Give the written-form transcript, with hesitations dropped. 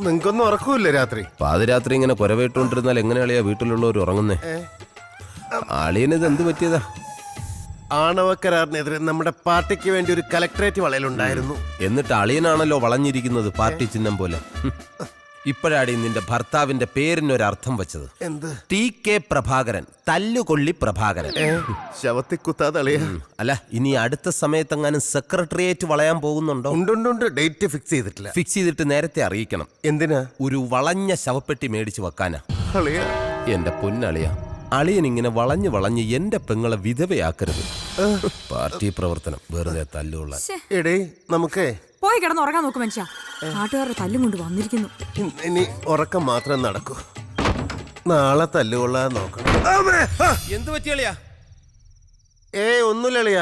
നിങ്ങക്കൊന്നും ഉറക്കൂല്ലേ രാത്രി? പാതിരാത്രി ഇങ്ങനെ കുരവേട്ടുകൊണ്ടിരുന്നാൽ എങ്ങനെയാളിയാ വീട്ടിലുള്ളവർ ഉറങ്ങുന്നേ? അളിയനിത് എന്ത് പറ്റിയതാ? ആണവ കരാറിനെതിരെ നമ്മുടെ പാർട്ടിക്ക് വേണ്ടി ഒരു കലക്ടറേറ്റ് വളയലുണ്ടായിരുന്നു. എന്നിട്ട് അളിയനാണല്ലോ വളഞ്ഞിരിക്കുന്നത് പാർട്ടി ചിഹ്നം പോലെ. ഇപ്പോഴാടി നിന്റെ ഭർത്താവിന്റെ പേരിനൊരർത്ഥം വെച്ചത്. എന്ത്? TK പ്രഭാകരൻ, തല്ലുകൊള്ളി പ്രഭാകരൻ. ശവത്തി കുത്താതളിയ. അല്ല, ഇനി അടുത്ത സമയത്തെങ്ങാനും സെക്രട്ടേറിയറ്റ് വളയാൻ പോകുന്നുണ്ടോ? ഉണ്ട്. ഡേറ്റ് ഫിക്സ് ചെയ്തിട്ടില്ല. ഫിക്സ് ചെയ്തിട്ട് നേരത്തെ അറിയിക്കണം. എന്തിനാ? ഒരു വളഞ്ഞ ശവപ്പെട്ടി മേടിച്ചു വെക്കാനാ. അളിയ, എന്റെ പൊന്നളിയ, അളിയൻ ഇങ്ങനെ വളഞ്ഞ് എന്റെ പെങ്ങളെ വിധവയാക്കരുത്. പാർട്ടി പ്രവർത്തനം വെറുതെ തല്ലുള്ള. എടേ, നമുക്കേ പോയി കിടന്ന് ഉറങ്ങാൻ നോക്കും മനുഷ്യ. നാട്ടുകാരുടെ തല്ലും കൊണ്ട് വന്നിരിക്കുന്നു. ഇനി ഉറക്കം മാത്രം നടക്കൂ. നാളെ തല്ലുകൊള്ളാൻ നോക്കണം. എന്ത് പറ്റിയളിയാ? ഒന്നുമില്ല അളിയ.